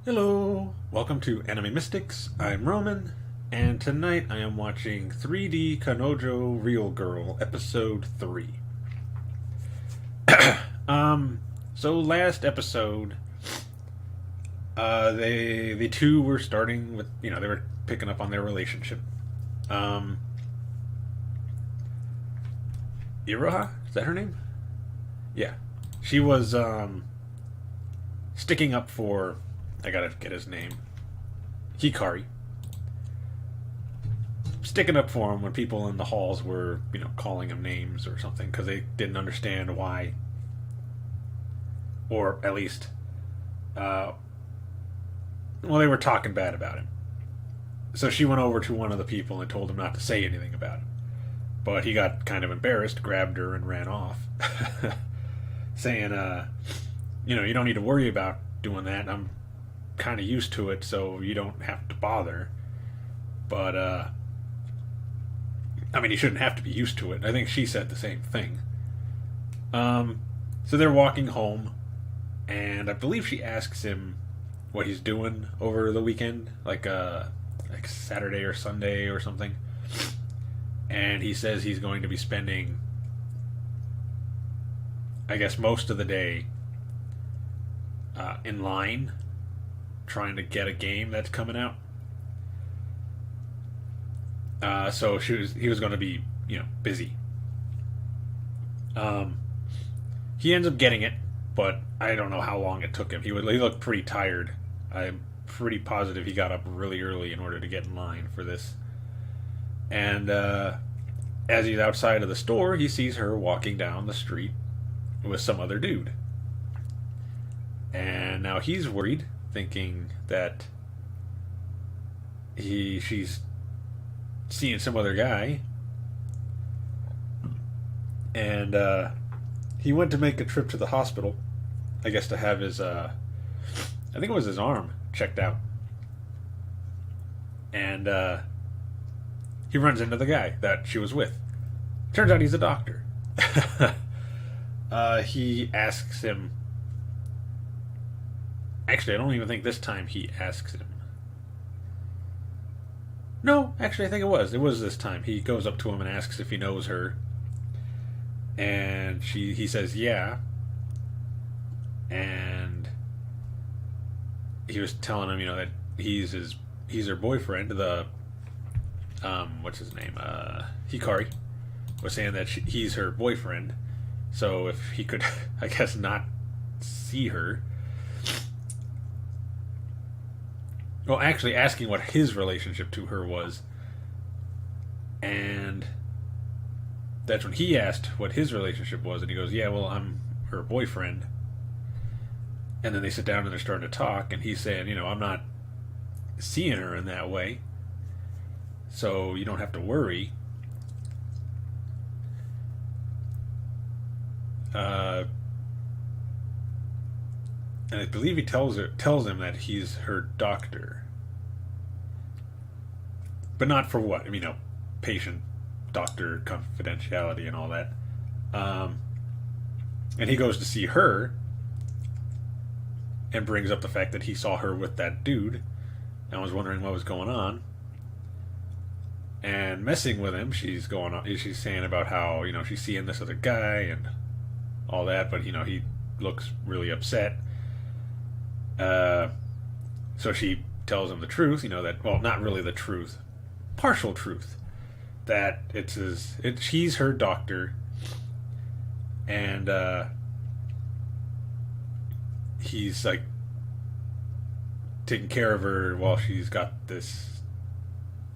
Hello, welcome to Anime Mystics. I'm Roman, and tonight I am watching 3D Kanojo Real Girl Episode 3. So last episode, the two were starting with, they were picking up on their relationship. Iroha? Is that her name? Yeah. She was, sticking up for, I gotta get his name, Hikari. Sticking up for him when people in the halls were, calling him names or something because they didn't understand why. Or at least, they were talking bad about him. So she went over to one of the people and told him not to say anything about him. But he got kind of embarrassed, grabbed her, and ran off. Saying, you don't need to worry about doing that. I'm kind of used to it, so you don't have to bother. But, you shouldn't have to be used to it. I think she said the same thing. So they're walking home, and I believe she asks him what he's doing over the weekend, like Saturday or Sunday or something. And he says he's going to be spending, I guess, most of the day in line trying to get a game that's coming out. So he was going to be, busy. He ends up getting it, but I don't know how long it took him. He looked pretty tired. I'm pretty positive he got up really early in order to get in line for this. And as he's outside of the store, he sees her walking down the street with some other dude. And now he's worried, thinking that she's seeing some other guy. And he went to make a trip to the hospital, I guess to have his, I think it was his arm, checked out. And he runs into the guy that she was with. Turns out he's a doctor. He asks him. Actually, I don't even think this time he asks him. No, actually, I think it was. It was this time. He goes up to him and asks if he knows her. And he says, yeah. And he was telling him, that he's her boyfriend. What's his name? Hikari was saying that he's her boyfriend. So if he could, I guess, not see her. Well, actually asking what his relationship to her was. And that's when he asked what his relationship was. And he goes, yeah, well, I'm her boyfriend. And then they sit down and they're starting to talk. And he's saying, I'm not seeing her in that way. So you don't have to worry. And I believe he tells him that he's her doctor, but not for what, patient doctor confidentiality and all that. And he goes to see her, and brings up the fact that he saw her with that dude, and was wondering what was going on. And messing with him, she's saying about how she's seeing this other guy and all that, but he looks really upset. So she tells him the truth, that, well, not really the truth, partial truth, that she's her doctor, and he's like taking care of her while she's got this,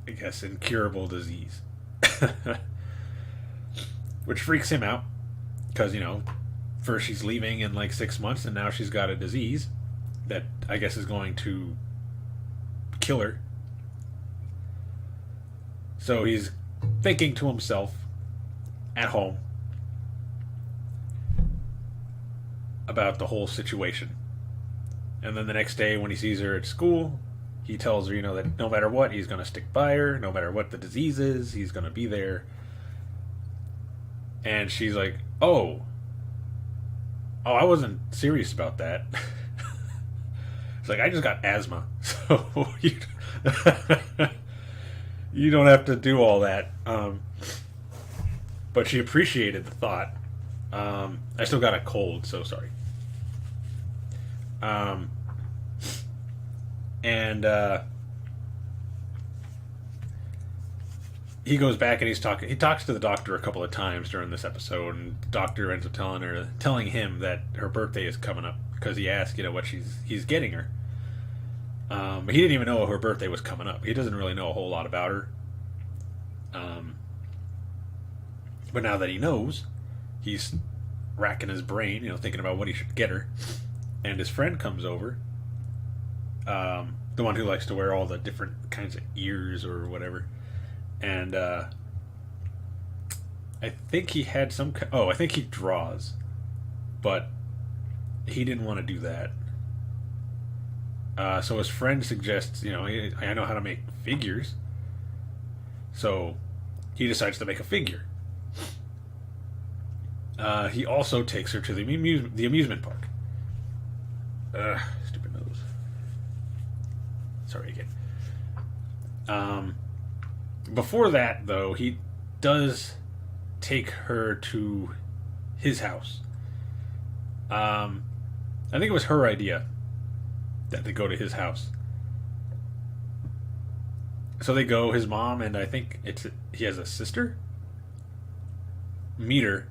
I guess, incurable disease. Which freaks him out, because, first she's leaving in like 6 months, and now she's got a disease that I guess is going to kill her. So he's thinking to himself at home about the whole situation. And then the next day when he sees her at school, he tells her, that no matter what, he's going to stick by her. No matter what the disease is, he's going to be there. And she's like, oh, I wasn't serious about that. She's like, I just got asthma, so you don't have to do all that. But she appreciated the thought. I still got a cold, so sorry. Um, and he goes back and he's talking. He talks to the doctor a couple of times during this episode, and the doctor ends up telling him that her birthday is coming up because he asked, what he's getting her. But he didn't even know her birthday was coming up. He doesn't really know a whole lot about her. But now that he knows, he's racking his brain, thinking about what he should get her. And his friend comes over, the one who likes to wear all the different kinds of ears or whatever. And I think he had some. I think he draws, but he didn't want to do that. So his friend suggests, I know how to make figures. So he decides to make a figure. He also takes her to the amusement park. Stupid nose. Sorry again. Before that, though, he does take her to his house. I think it was her idea that they go to his house. So they go, his mom, and I think he has a sister, meet her,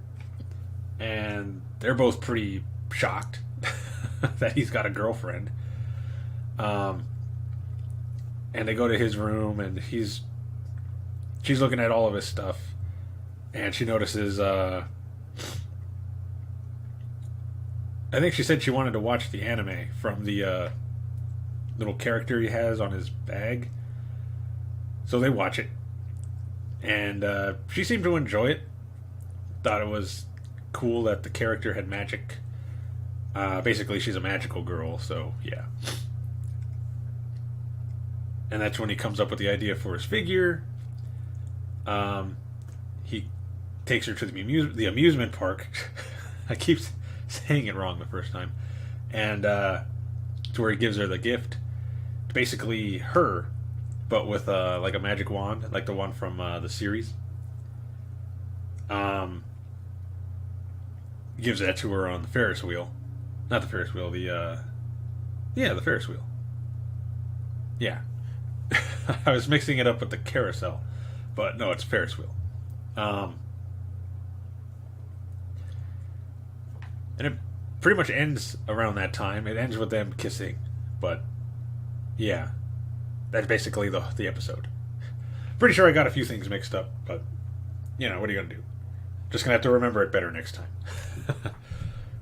and they're both pretty shocked that he's got a girlfriend. And they go to his room, and she's looking at all of his stuff, and she notices, I think she said she wanted to watch the anime from the little character he has on his bag. So they watch it, and she seemed to enjoy it. Thought it was cool that the character had magic. Basically, she's a magical girl, so yeah. And that's when he comes up with the idea for his figure. He takes her to the amusement park. I keep saying it wrong the first time. And to where he gives her the gift. Basically her, but with like a magic wand, like the one from the series. Gives that to her on the Ferris wheel. Not the Ferris wheel, the Ferris wheel. Yeah. I was mixing it up with the carousel. But no, it's Ferris wheel. And it pretty much ends around that time. It ends with them kissing. But yeah, that's basically the episode. Pretty sure I got a few things mixed up, but what are you going to do? Just going to have to remember it better next time.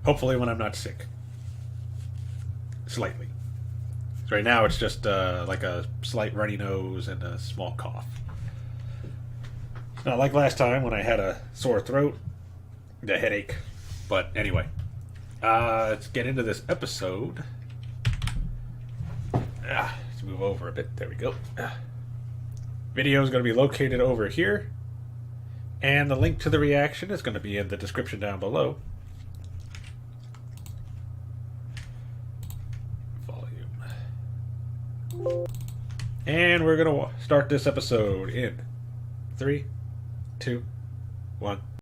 Hopefully when I'm not sick. Slightly. So right now it's just like a slight runny nose and a small cough. Not like last time when I had a sore throat, the headache. But anyway, let's get into this episode. Let's move over a bit. There we go. Video is going to be located over here. And the link to the reaction is going to be in the description down below. Volume. And we're going to start this episode in 3, 2, 1.